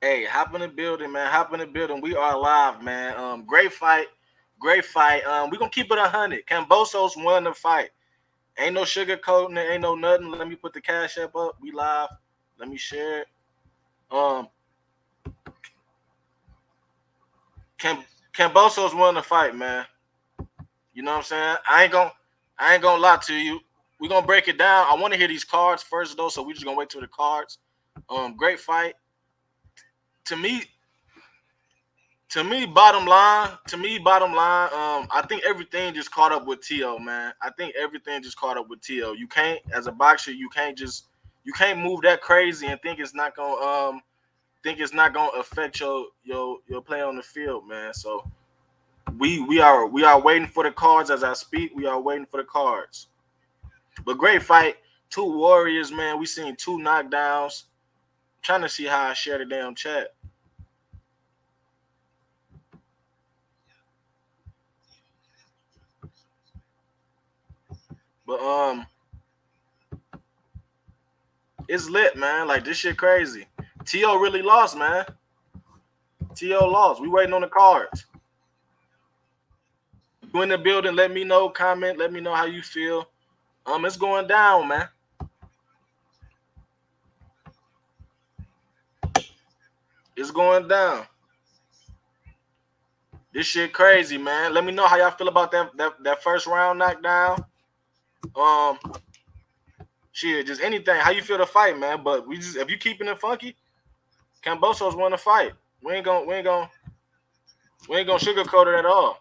Hey, hop in the building, man. Hop in the building. We are live, man. Great fight. Great fight. We gonna keep it 100. Kambosos won the fight. Ain't no sugarcoating it, ain't no nothing. Let me put the cash app up. We live. Let me share it. Um Cam Kambosos won the fight, man. You know what I'm saying? I ain't gonna lie to you. We gonna break it down. I want to hear these cards first though, so we just gonna wait till the cards. Great fight. To me, bottom line, I think everything just caught up with Tio, man. I think everything just caught up with Tio. You can't, as a boxer, you can't move that crazy and think it's not gonna affect your play on the field, man. So we are waiting for the cards as I speak. We are waiting for the cards. But great fight, two warriors, man. We seen two knockdowns. I'm trying to see how I share the damn chat. But it's lit, man. Like this shit crazy. T.O. really lost, man. T.O. lost. We waiting on the cards. You in the building, let me know, comment, let me know how you feel. It's going down, man. It's going down. This shit crazy, man. Let me know how y'all feel about that first round knockdown. Um, Shit, just anything. How you feel the fight, man? But we just if you keeping it funky, Kambosos won the fight. We ain't gonna sugarcoat it at all.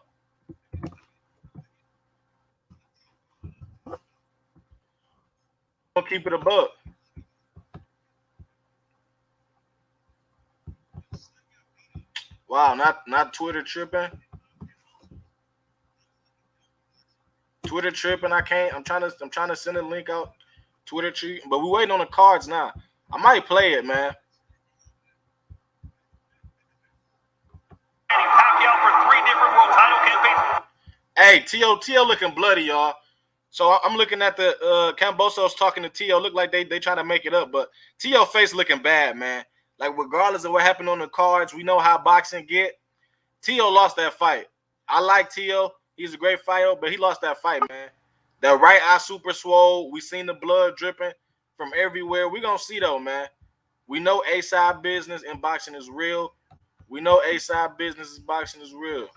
We'll keep it a buck. Wow, not Twitter tripping. Twitter tripping. I can't. I'm trying to send a link out. Twitter tripping, but we waiting on the cards now. I might play it, man. Pacquiao for 3 different world title campaigns. Hey, T.O. looking bloody, y'all. So I'm looking at the Kambosos talking to T.O. Look like they trying to make it up, but T.O. face looking bad, man. Like regardless of what happened on the cards, we know how boxing get. T.O. lost that fight. I like T.O. He's a great fighter, but he lost that fight, man. That right eye super swole. We seen the blood dripping from everywhere. We gonna see though, man. We know A-side business in boxing is real. We know A-side business in boxing is real.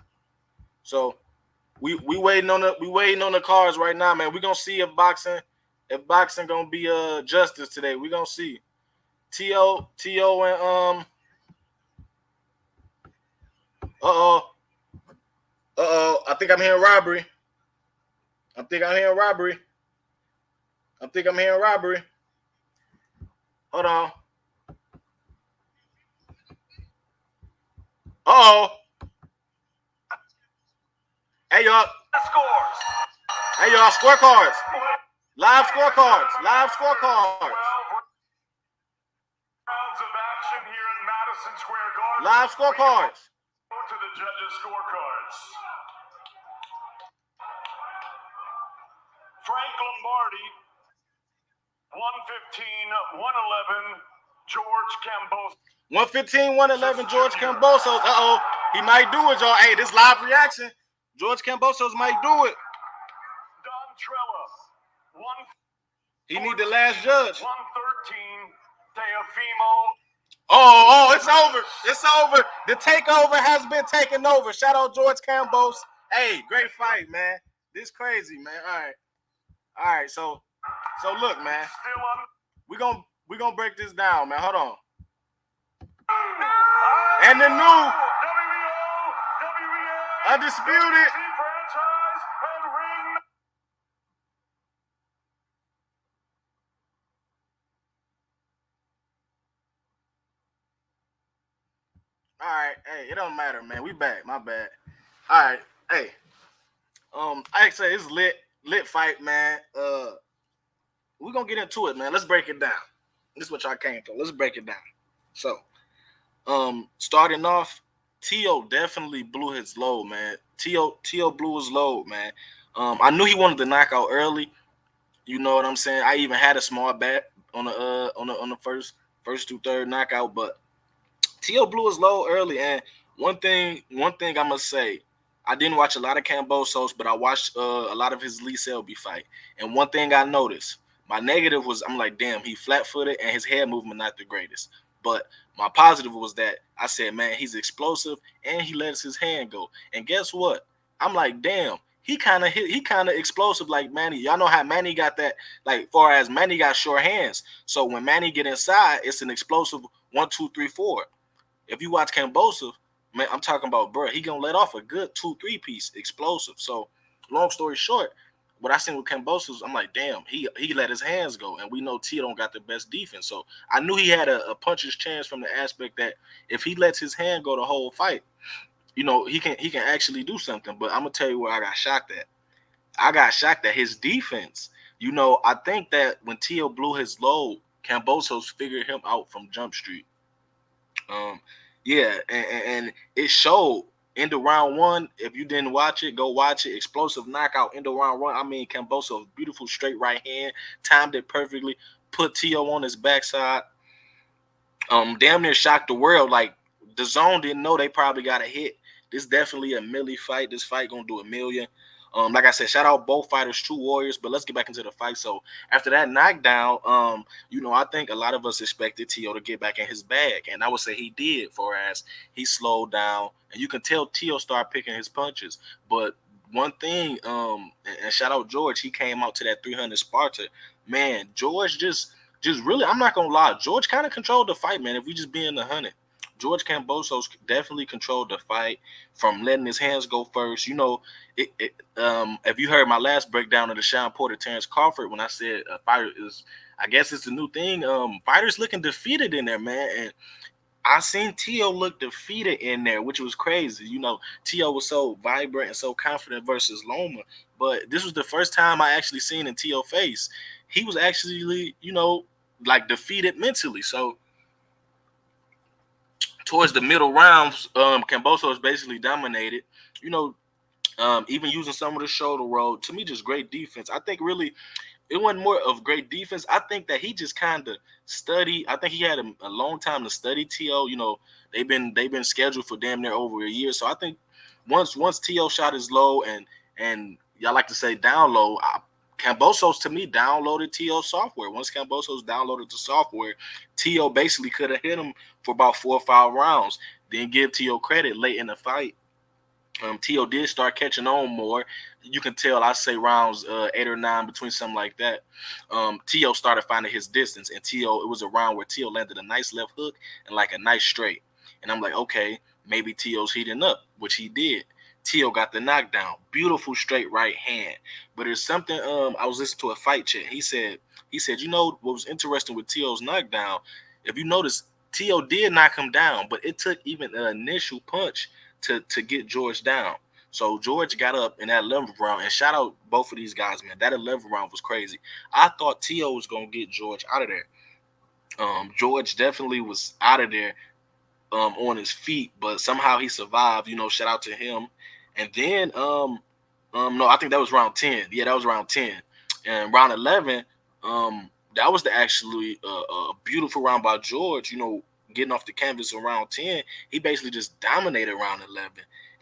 So we waiting on the cards right now, man. We gonna see if boxing gonna be justice today. We gonna see. T.O. and I think I'm hearing robbery. I think I'm hearing robbery. Hold on. Uh-oh. Hey, y'all. Scores. Hey, y'all. Scorecards. Live scorecards. Live scorecards. Rounds of action here at Madison Square Garden. Live scorecards. Go to the judges' scorecards. Frank Lombardi, 115, 111, George Kambosos. 115, 111, George Kambosos. Uh-oh. He might do it, y'all. Hey, this live reaction. George Kambosos might do it. Don Trella, he need the last judge. 113, Teofimo. Oh, it's over. It's over. The takeover has been taken over. Shout out George Kambosos. Hey, great fight, man. This crazy, man. All right. So look, man. We're gonna break this down, man. Hold on. And the new undisputed all right, hey, it don't matter, man. We back. My bad. All right, hey. I say it's lit fight, man. We're gonna get into it, man. Let's break it down. This is what y'all came for. Let's break it down. So, starting off, T.O. definitely blew his load, man. T.O. blew his load, man. I knew he wanted to knock out early. You know what I'm saying? I even had a small bet on the first to third knockout, but Tio blew his load early, and one thing I must say, I didn't watch a lot of Kambosos, but I watched a lot of his Lee Selby fight. And one thing I noticed, my negative was I'm like, damn, he flat-footed and his head movement not the greatest. But my positive was that I said, man, he's explosive and he lets his hand go. And guess what? I'm like, damn, he kind of explosive like Manny. Y'all know how Manny got that, like far as Manny got short hands. So when Manny get inside, it's an explosive 1, 2, 3, 4. If you watch Kambosos, man, I'm talking about, bro, he gonna let off a good 2, 3 piece explosive. So, long story short, what I seen with Kambosos, I'm like, damn, he let his hands go, and we know Tia don't got the best defense. So I knew he had a puncher's chance from the aspect that if he lets his hand go the whole fight, he can actually do something. But I'm gonna tell you where I got shocked at. I got shocked at his defense. I think that when Tio blew his load, Kambosos figured him out from Jump Street. Um, yeah, and it showed in the round one. If you didn't watch it, go watch it. Explosive knockout in the round one. I mean, Kambosos, beautiful straight right hand, timed it perfectly, put Tio on his backside. Damn near shocked the world. Like the zone didn't know they probably got a hit. This definitely a milli fight. This fight gonna do a million. Like I said, shout out both fighters, true warriors. But let's get back into the fight. So after that knockdown, I think a lot of us expected Tio to get back in his bag, and I would say he did. For as he slowed down, and you can tell Tio started picking his punches. But one thing, and shout out George, he came out to that 300 Sparta. Man, George just really, I'm not gonna lie, George kind of controlled the fight, man. If we just being 100, George Kambosos definitely controlled the fight from letting his hands go first. If you heard my last breakdown of the Sean Porter Terrence Crawford, when I said a fighter is, I guess it's a new thing. Fighters looking defeated in there, man, and I seen Tio look defeated in there, which was crazy. Tio was so vibrant and so confident versus Loma, but this was the first time I actually seen in Tio face. He was actually, like defeated mentally. So towards the middle rounds, Kambosos basically dominated. You know, even using some of the shoulder roll. To me, just great defense. I think really it wasn't more of great defense. I think that he just kind of studied. I think he had a long time to study T.O. They've been scheduled for damn near over a year. So I think once T.O. shot his low and y'all like to say down low, Kambosos to me downloaded T.O. software. Once Kambosos downloaded the software, T.O. basically could have hit him for about 4 or 5 rounds. Then give T.O. credit late in the fight. T.O. did start catching on more. You can tell, I say rounds 8 or 9, between something like that. T.O. started finding his distance, and it was a round where T.O. landed a nice left hook and like a nice straight. And I'm like, okay, maybe T.O.'s heating up, which he did. T.O. got the knockdown. Beautiful straight right hand. But there's something, I was listening to a fight chat. He said, what was interesting with T.O.'s knockdown, if you notice, T.O. did knock him down, but it took even an initial punch to get George down. So George got up in that 11th round, and shout out both of these guys, man. That 11th round was crazy. I thought T.O. was going to get George out of there. George definitely was out of there on his feet, but somehow he survived. Shout out to him. And then, no, I think that was round 10. Yeah, that was round 10. And round 11, that was actually a beautiful round by George. Getting off the canvas in round 10, he basically just dominated round 11.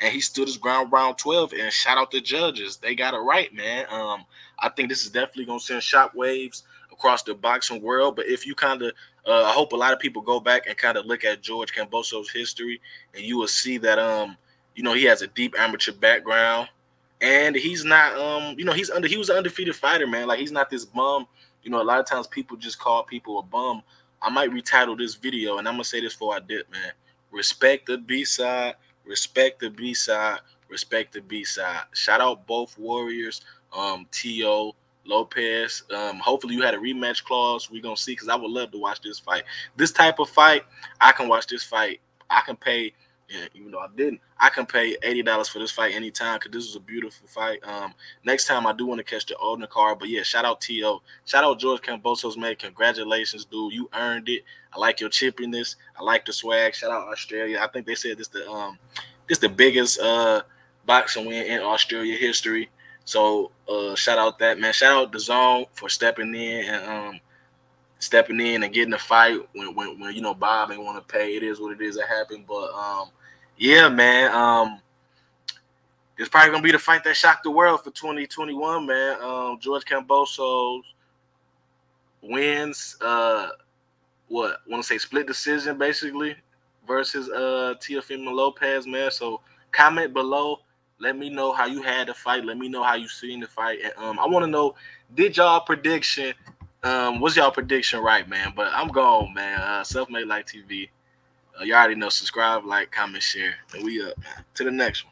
And he stood his ground round 12. And shout out the judges. They got it right, man. I think this is definitely going to send shockwaves across the boxing world. But if you kind of, I hope a lot of people go back and kind of look at George Kambosos' history, and you will see that, he has a deep amateur background. And he's not, he was an undefeated fighter, man. Like, he's not this bum. A lot of times people just call people a bum. I might retitle this video, and I'm going to say this before I dip, man. Respect the B-side, respect the B-side, respect the B-side. Shout out both warriors, T.O., Lopez. Hopefully you had a rematch clause. We're going to see, because I would love to watch this fight. This type of fight, I can watch this fight. I can pay, even though I didn't, I can pay $80 for this fight anytime, because this was a beautiful fight. Next time I do want to catch the Olden card. But yeah, shout out T.O. Shout out George Kambosos, man. Congratulations, dude. You earned it. I like your chippiness. I like the swag. Shout out Australia. I think they said this the biggest boxing win in Australia history. So shout out that, man. Shout out the Zone for stepping in and stepping in and getting a fight when you know Bob ain't want to pay. It is what it is that happened. But yeah, man. It's probably gonna be the fight that shocked the world for 2021, man. George Kambosos wins. What want to say split decision basically versus Teofimo Lopez, man. So comment below. Let me know how you had the fight. Let me know how you seen the fight. And I want to know, did y'all prediction? Was y'all prediction right, man? But I'm gone, man. Self Made Life TV. You already know. Subscribe, like, comment, share, and we up, man. To the next one.